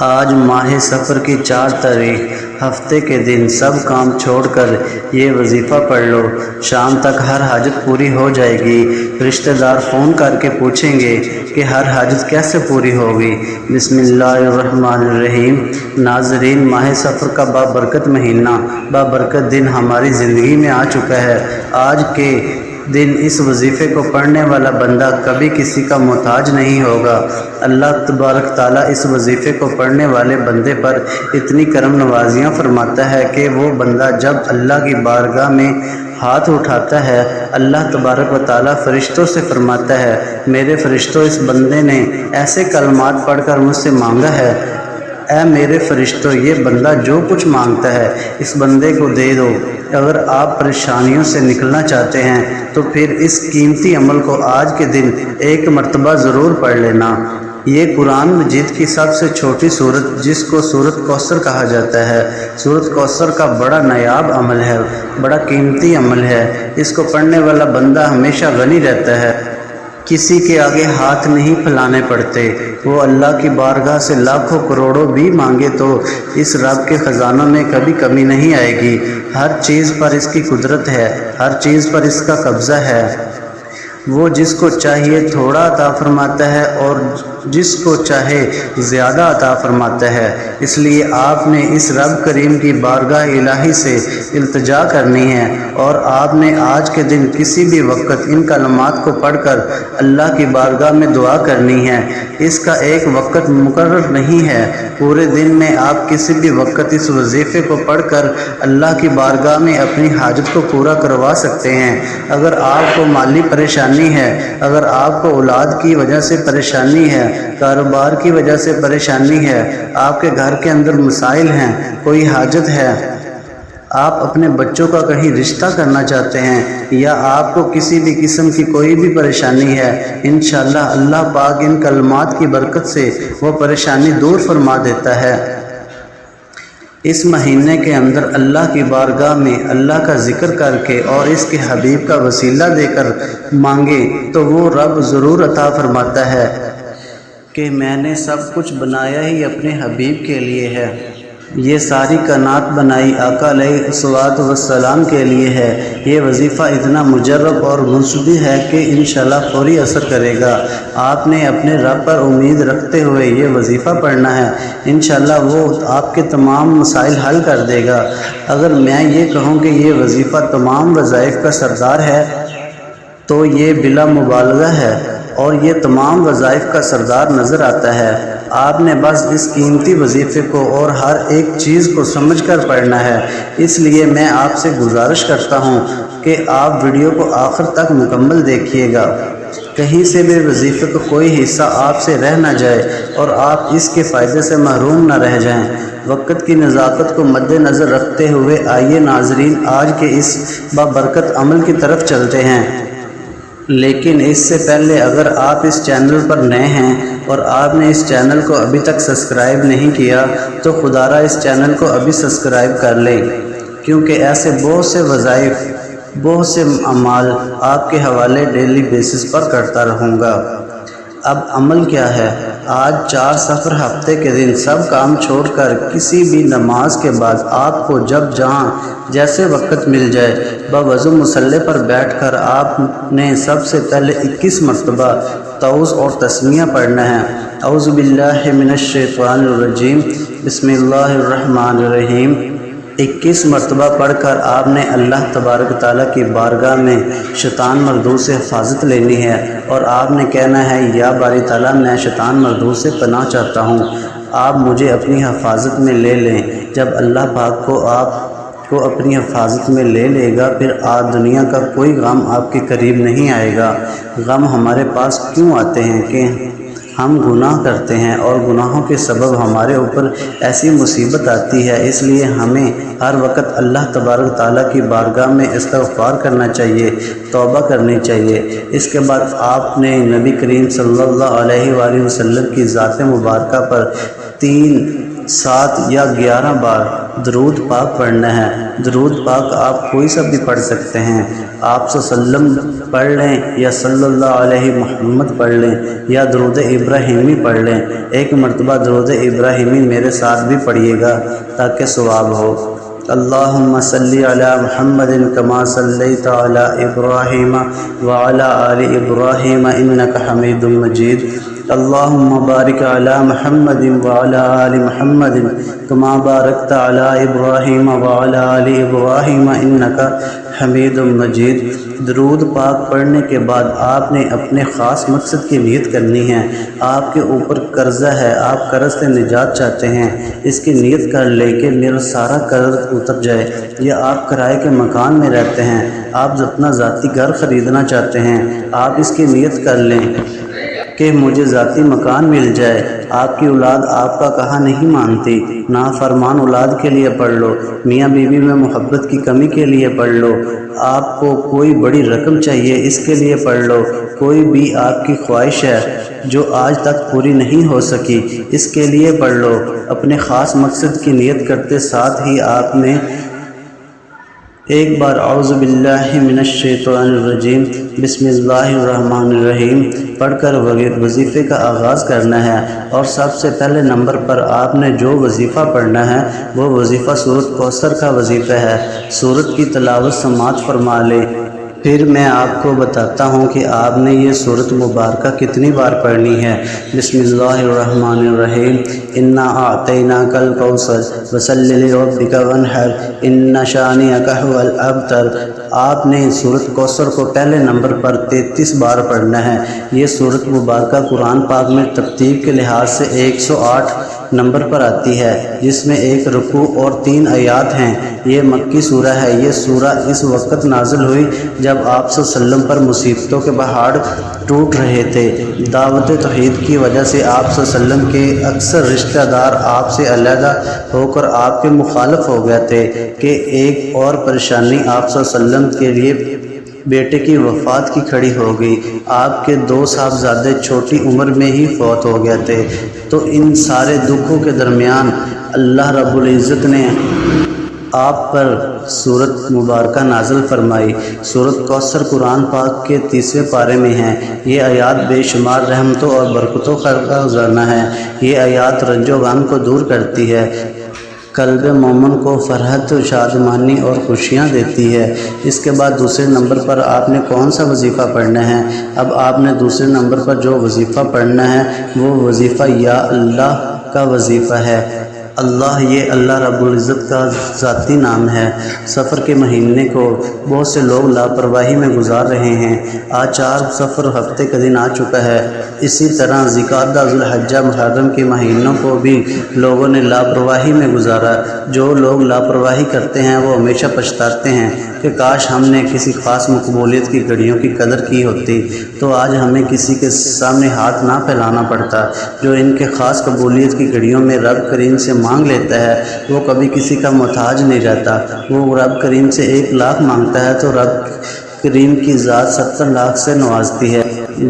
آج ماہ سفر کی 4 تاریخ ہفتے کے دن سب کام چھوڑ کر یہ وظیفہ پڑھ لو۔ شام تک ہر حاجت پوری ہو جائے گی۔ رشتہ دار فون کر کے پوچھیں گے کہ ہر حاجت کیسے پوری ہوگی۔ بسم اللہ الرحمن الرحیم۔ ناظرین، ماہ سفر کا بابرکت مہینہ، بابرکت دن ہماری زندگی میں آ چکا ہے۔ آج کے دن اس وظیفے کو پڑھنے والا بندہ کبھی کسی کا محتاج نہیں ہوگا۔ اللہ تبارک تعالیٰ اس وظیفے کو پڑھنے والے بندے پر اتنی کرم نوازیاں فرماتا ہے کہ وہ بندہ جب اللہ کی بارگاہ میں ہاتھ اٹھاتا ہے، اللہ تبارک و تعالیٰ فرشتوں سے فرماتا ہے، میرے فرشتوں، اس بندے نے ایسے کلمات پڑھ کر مجھ سے مانگا ہے، اے میرے فرشتوں، یہ بندہ جو کچھ مانگتا ہے اس بندے کو دے دو۔ اگر آپ پریشانیوں سے نکلنا چاہتے ہیں تو پھر اس قیمتی عمل کو آج کے دن ایک مرتبہ ضرور پڑھ لینا۔ یہ قرآن مجید کی سب سے چھوٹی سورت، جس کو سورت کوثر کہا جاتا ہے، سورت کوثر کا بڑا نایاب عمل ہے، بڑا قیمتی عمل ہے۔ اس کو پڑھنے والا بندہ ہمیشہ غنی رہتا ہے، کسی کے آگے ہاتھ نہیں پھیلانے پڑتے۔ وہ اللہ کی بارگاہ سے لاکھوں کروڑوں بھی مانگے تو اس رب کے خزانوں میں کبھی کمی نہیں آئے گی۔ ہر چیز پر اس کی قدرت ہے، ہر چیز پر اس کا قبضہ ہے۔ وہ جس کو چاہیے تھوڑا عطا فرماتا ہے اور جس کو چاہے زیادہ عطا فرماتا ہے۔ اس لیے آپ نے اس رب کریم کی بارگاہ الہی سے التجا کرنی ہے، اور آپ نے آج کے دن کسی بھی وقت ان کلمات کو پڑھ کر اللہ کی بارگاہ میں دعا کرنی ہے۔ اس کا ایک وقت مقرر نہیں ہے، پورے دن میں آپ کسی بھی وقت اس وظیفے کو پڑھ کر اللہ کی بارگاہ میں اپنی حاجت کو پورا کروا سکتے ہیں۔ اگر آپ کو مالی پریشانی ہے، اگر آپ کو اولاد کی وجہ سے پریشانی ہے، کاروبار کی وجہ سے پریشانی ہے، آپ کے گھر کے اندر مسائل ہیں، کوئی حاجت ہے، آپ اپنے بچوں کا کہیں رشتہ کرنا چاہتے ہیں، یا آپ کو کسی بھی قسم کی کوئی بھی پریشانی ہے، انشاءاللہ اللہ پاک ان کلمات کی برکت سے وہ پریشانی دور فرما دیتا ہے۔ اس مہینے کے اندر اللہ کی بارگاہ میں اللہ کا ذکر کر کے اور اس کے حبیب کا وسیلہ دے کر مانگے تو وہ رب ضرور عطا فرماتا ہے کہ میں نے سب کچھ بنایا ہی اپنے حبیب کے لیے ہے، یہ ساری کائنات بنائی آقا علیہ الصلوۃ والسلام کے لیے ہے۔ یہ وظیفہ اتنا مجرب اور منصوبی ہے کہ انشاءاللہ فوری اثر کرے گا۔ آپ نے اپنے رب پر امید رکھتے ہوئے یہ وظیفہ پڑھنا ہے، انشاءاللہ وہ آپ کے تمام مسائل حل کر دے گا۔ اگر میں یہ کہوں کہ یہ وظیفہ تمام وظائف کا سردار ہے تو یہ بلا مبالغہ ہے، اور یہ تمام وظائف کا سردار نظر آتا ہے۔ آپ نے بس اس قیمتی وظیفے کو اور ہر ایک چیز کو سمجھ کر پڑھنا ہے۔ اس لیے میں آپ سے گزارش کرتا ہوں کہ آپ ویڈیو کو آخر تک مکمل دیکھیے گا، کہیں سے بھی وظیفے کا کوئی حصہ آپ سے رہ نہ جائے اور آپ اس کے فائدے سے محروم نہ رہ جائیں۔ وقت کی نزاکت کو مد نظر رکھتے ہوئے آئیے ناظرین آج کے اس بابرکت عمل کی طرف چلتے ہیں۔ لیکن اس سے پہلے اگر آپ اس چینل پر نئے ہیں اور آپ نے اس چینل کو ابھی تک سبسکرائب نہیں کیا تو خدا را اس چینل کو ابھی سبسکرائب کر لیں، کیونکہ ایسے بہت سے وظائف، بہت سے اعمال آپ کے حوالے ڈیلی بیسس پر کرتا رہوں گا۔ اب عمل کیا ہے؟ آج 4 سفر ہفتے کے دن سب کام چھوڑ کر کسی بھی نماز کے بعد آپ کو جب جہاں جیسے وقت مل جائے باوضو مصلی پر بیٹھ کر آپ نے سب سے پہلے 21 مرتبہ تعوذ اور تسمیہ پڑھنا ہے۔ اعوذ باللہ من الشیطان الرجیم، بسم اللہ الرحمن الرحیم۔ 21 مرتبہ پڑھ کر آپ نے اللہ تبارک تعالیٰ کی بارگاہ میں شیطان مردود سے حفاظت لینی ہے، اور آپ نے کہنا ہے، یا باری تعالیٰ میں شیطان مردود سے پناہ چاہتا ہوں، آپ مجھے اپنی حفاظت میں لے لیں۔ جب اللہ پاک کو آپ کو اپنی حفاظت میں لے لے گا، پھر دنیا کا کوئی غم آپ کے قریب نہیں آئے گا۔ غم ہمارے پاس کیوں آتے ہیں کہ ہم گناہ کرتے ہیں، اور گناہوں کے سبب ہمارے اوپر ایسی مصیبت آتی ہے۔ اس لیے ہمیں ہر وقت اللہ تبارک تعالیٰ کی بارگاہ میں استغفار کرنا چاہیے، توبہ کرنی چاہیے۔ اس کے بعد آپ نے نبی کریم صلی اللہ علیہ وآلہ وسلم کی ذات مبارکہ پر 7 یا 11 بار درود پاک پڑھنا ہے۔ درود پاک آپ کوئی سا بھی پڑھ سکتے ہیں، آپ صلی اللہ علیہ وسلم پڑھ لیں یا صلی اللہ علیہ محمد پڑھ لیں یا درود ابراہیمی پڑھ لیں۔ ایک مرتبہ درود ابراہیمی میرے ساتھ بھی پڑھیے گا تاکہ ثواب ہو۔ اللہم صلی علی محمد کما صلیت علی ابراہیم وعلی آل ابراہیم انکا حمید مجید۔ اللہم بارک علی محمد وعلی آل محمد کما بارکت علی ابراہیم وعلی آل ابراہیم انکا حمید مجید۔ درود پاک پڑھنے کے بعد آپ نے اپنے خاص مقصد کی نیت کرنی ہے۔ آپ کے اوپر قرضہ ہے، آپ قرض سے نجات چاہتے ہیں، اس کی نیت کر لے کہ میرا سارا قرض اتر جائے، یا آپ کرائے کے مکان میں رہتے ہیں، آپ اپنا ذاتی گھر خریدنا چاہتے ہیں، آپ اس کی نیت کر لیں کہ مجھے ذاتی مکان مل جائے۔ آپ کی اولاد آپ کا کہا نہیں مانتی، نافرمان اولاد کے لیے پڑھ لو، میاں بیوی میں محبت کی کمی کے لیے پڑھ لو، آپ کو کوئی بڑی رقم چاہیے اس کے لیے پڑھ لو، کوئی بھی آپ کی خواہش ہے جو آج تک پوری نہیں ہو سکی اس کے لیے پڑھ لو۔ اپنے خاص مقصد کی نیت کرتے ساتھ ہی آپ نے ایک بار اعوذ باللہ من الشیطان الرجیم بسم اللہ الرحمن الرحیم پڑھ کر وظیفے کا آغاز کرنا ہے، اور سب سے پہلے نمبر پر آپ نے جو وظیفہ پڑھنا ہے وہ وظیفہ سورۃ کوثر کا وظیفہ ہے۔ سورت کی تلاوت سماعت فرما لے، پھر میں آپ کو بتاتا ہوں کہ آپ نے یہ سورت مبارکہ کتنی بار پڑھنی ہے۔ بسم اللہ الرحمن الرحیم انا اعطیناک الکوثر فصلی لربک وانحر ان شانئک ھو الابتر۔ آپ نے سورت کوثر کو پہلے نمبر پر 33 بار پڑھنا ہے۔ یہ سورت مبارکہ قرآن پاک میں ترتیب کے لحاظ سے 108 نمبر پر آتی ہے، جس میں 1 رکوع اور 3 آیات ہیں۔ یہ مکی سورہ ہے۔ یہ سورہ اس وقت نازل ہوئی جب آپ صلی اللہ علیہ وسلم پر مصیبتوں کے پہاڑ ٹوٹ رہے تھے۔ دعوت توحید کی وجہ سے آپ صلی اللہ علیہ وسلم کے اکثر رشتہ دار آپ سے علیحدہ ہو کر آپ کے مخالف ہو گئے تھے کہ ایک اور پریشانی آپ صلی اللہ علیہ وسلم کے لیے بیٹے کی وفات کی کھڑی ہو گئی۔ آپ کے 2 صاحبزادے چھوٹی عمر میں ہی فوت ہو گئے تھے۔ تو ان سارے دکھوں کے درمیان اللہ رب العزت نے آپ پر سورت مبارکہ نازل فرمائی۔ سورت کوثر قرآن پاک کے 30ویں پارے میں ہیں۔ یہ آیات بے شمار رحمتوں اور برکتوں کا خزانہ ہے۔ یہ آیات رنج و غم کو دور کرتی ہے، قلب مومن کو فرحت، شادمانی اور خوشیاں دیتی ہے۔ اس کے بعد دوسرے نمبر پر آپ نے کون سا وظیفہ پڑھنا ہے؟ اب آپ نے دوسرے نمبر پر جو وظیفہ پڑھنا ہے وہ وظیفہ یا اللہ کا وظیفہ ہے۔ اللہ یہ اللہ رب العزت کا ذاتی نام ہے۔ سفر کے مہینے کو بہت سے لوگ لاپرواہی میں گزار رہے ہیں۔ آج 4 سفر ہفتے کا دن آ چکا ہے۔ اسی طرح ذوالقعدہ، ذوالحجہ، محرم کے مہینوں کو بھی لوگوں نے لاپرواہی میں گزارا۔ جو لوگ لاپرواہی کرتے ہیں وہ ہمیشہ پچھتاتے ہیں کہ کاش ہم نے کسی خاص مقبولیت کی گھڑیوں کی قدر کی ہوتی تو آج ہمیں کسی کے سامنے ہاتھ نہ پھیلانا پڑتا۔ جو ان کے خاص قبولیت کی گھڑیوں میں رب کریم سے مانگ لیتا ہے وہ کبھی کسی کا محتاج نہیں رہتا۔ وہ رب کریم سے 1 لاکھ مانگتا ہے تو رب کریم کی ذات 70 لاکھ سے نوازتی ہے۔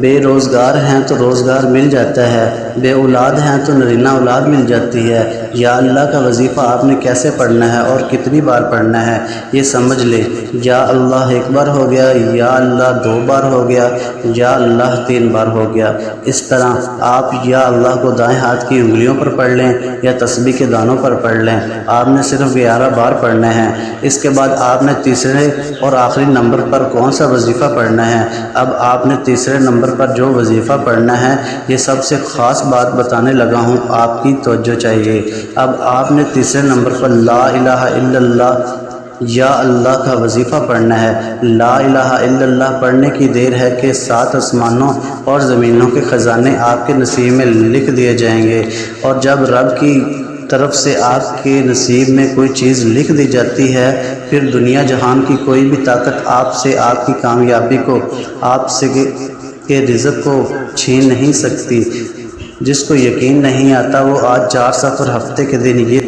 بے روزگار ہیں تو روزگار مل جاتا ہے، بے اولاد ہیں تو نرینہ اولاد مل جاتی ہے۔ یا اللہ کا وظیفہ آپ نے کیسے پڑھنا ہے اور کتنی بار پڑھنا ہے یہ سمجھ لیں۔ یا اللہ 1 بار ہو گیا، یا اللہ 2 بار ہو گیا، یا اللہ 3 بار ہو گیا۔ اس طرح آپ یا اللہ کو دائیں ہاتھ کی انگلیوں پر پڑھ لیں یا تسبیح کے دانوں پر پڑھ لیں۔ آپ نے صرف 11 بار پڑھنا ہے۔ اس کے بعد آپ نے تیسرے اور آخری نمبر پر کون سا وظیفہ پڑھنا ہے؟ اب آپ نے تیسرے نمبر پر جو وظیفہ پڑھنا ہے یہ سب سے خاص بات بتانے لگا ہوں، آپ کی توجہ چاہیے۔ اب آپ نے تیسرے نمبر پر لا الہ الا اللہ یا اللہ کا وظیفہ پڑھنا ہے۔ لا الہ الا اللہ پڑھنے کی دیر ہے کہ 7 آسمانوں اور زمینوں کے خزانے آپ کے نصیب میں لکھ دیے جائیں گے، اور جب رب کی طرف سے آپ کے نصیب میں کوئی چیز لکھ دی جاتی ہے پھر دنیا جہان کی کوئی بھی طاقت آپ سے آپ کی کامیابی کو، آپ سے کے رزق کو چھین نہیں سکتی۔ جس کو یقین نہیں آتا وہ آج 4 سفر ہفتے کے دن یہ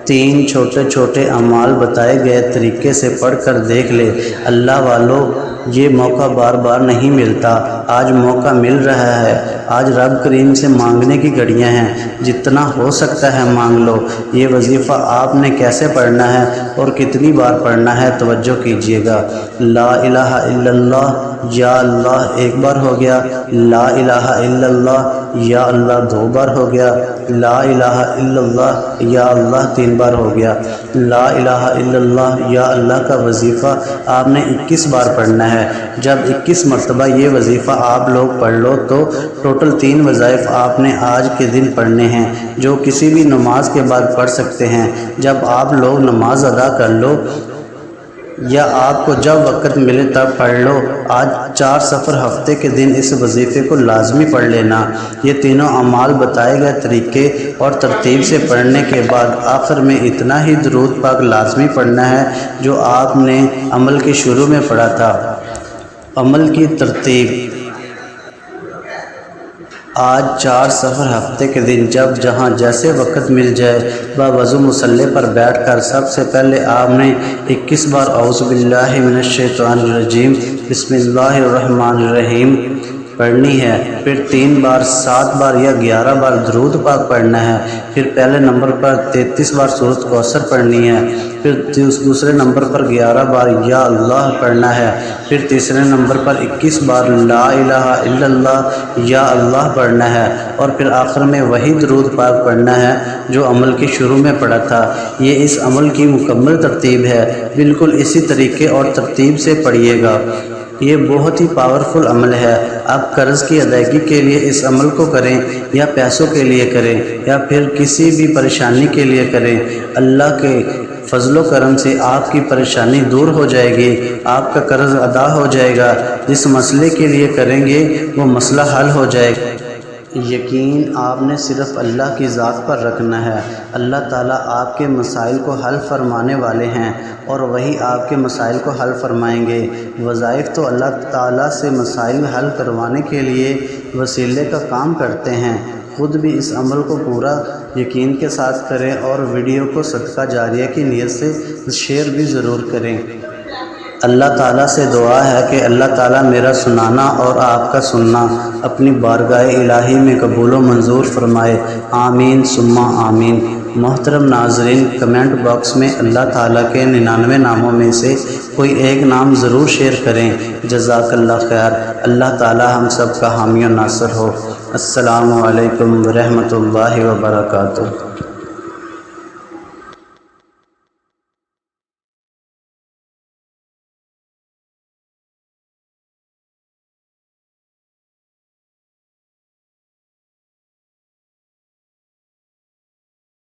3 چھوٹے چھوٹے اعمال بتائے گئے طریقے سے پڑھ کر دیکھ لے۔ اللہ والوں، یہ موقع بار بار نہیں ملتا، آج موقع مل رہا ہے۔ آج رب کریم سے مانگنے کی گھڑیاں ہیں، جتنا ہو سکتا ہے مانگ لو۔ یہ وظیفہ آپ نے کیسے پڑھنا ہے اور کتنی بار پڑھنا ہے، توجہ کیجیے گا۔ لا الہ الا اللہ یا اللہ 1 بار ہو گیا، لا الہ الا اللہ یا اللہ 2 بار ہو گیا، لا الہ الا اللہ یا اللہ 3 بار ہو گیا۔ لا الہ الا اللہ یا اللہ کا وظیفہ آپ نے 21 بار پڑھنا ہے۔ جب 21 مرتبہ یہ وظیفہ آپ لوگ پڑھ لو تو ٹوٹل 3 وظائف آپ نے آج کے دن پڑھنے ہیں، جو کسی بھی نماز کے بعد پڑھ سکتے ہیں۔ جب آپ لوگ نماز ادا کر لو یا آپ کو جب وقت ملے تب پڑھ لو۔ آج 4 سفر ہفتے کے دن اس وظیفے کو لازمی پڑھ لینا۔ یہ تینوں اعمال بتائے گئے طریقے اور ترتیب سے پڑھنے کے بعد آخر میں اتنا ہی درود پاک لازمی پڑھنا ہے جو آپ نے عمل کے شروع میں پڑھا تھا۔ عمل کی ترتیب: آج 4 سفر ہفتے کے دن جب جہاں جیسے وقت مل جائے باوضو مصلی پر بیٹھ کر سب سے پہلے آپ نے 21 بار اعوذ باللہ من الشیطان الرجیم بسم اللہ الرحمن الرحیم پڑھنی ہے، پھر 3 بار 7 بار یا 11 بار درود پاک پڑھنا ہے، پھر پہلے نمبر پر 33 بار سورۃ کوثر پڑھنی ہے، پھر دوسرے نمبر پر 11 بار یا اللہ پڑھنا ہے، پھر تیسرے نمبر پر 21 بار لا الہ الا اللہ یا اللہ پڑھنا ہے، اور پھر آخر میں وہی درود پاک پڑھنا ہے جو عمل کے شروع میں پڑھا تھا۔ یہ اس عمل کی مکمل ترتیب ہے، بالکل اسی طریقے اور ترتیب سے پڑھیے گا۔ یہ بہت ہی پاورفل عمل ہے۔ آپ قرض کی ادائیگی کے لیے اس عمل کو کریں یا پیسوں کے لیے کریں یا پھر کسی بھی پریشانی کے لیے کریں، اللہ کے فضل و کرم سے آپ کی پریشانی دور ہو جائے گی، آپ کا قرض ادا ہو جائے گا۔ جس مسئلے کے لیے کریں گے وہ مسئلہ حل ہو جائے گا۔ یقین آپ نے صرف اللہ کی ذات پر رکھنا ہے۔ اللہ تعالیٰ آپ کے مسائل کو حل فرمانے والے ہیں اور وہی آپ کے مسائل کو حل فرمائیں گے۔ وظائف تو اللہ تعالیٰ سے مسائل حل کروانے کے لیے وسیلے کا کام کرتے ہیں۔ خود بھی اس عمل کو پورا یقین کے ساتھ کریں اور ویڈیو کو صدقہ جاریہ کی نیت سے شیئر بھی ضرور کریں۔ اللہ تعالیٰ سے دعا ہے کہ اللہ تعالیٰ میرا سنانا اور آپ کا سننا اپنی بارگاہ الہی میں قبول و منظور فرمائے، آمین ثم آمین۔ محترم ناظرین، کمنٹ باکس میں اللہ تعالیٰ کے 99 ناموں میں سے کوئی ایک نام ضرور شیئر کریں۔ جزاک اللہ خیر۔ اللہ تعالیٰ ہم سب کا حامی و ناصر ہو۔ السلام علیکم ورحمۃ اللہ وبرکاتہ۔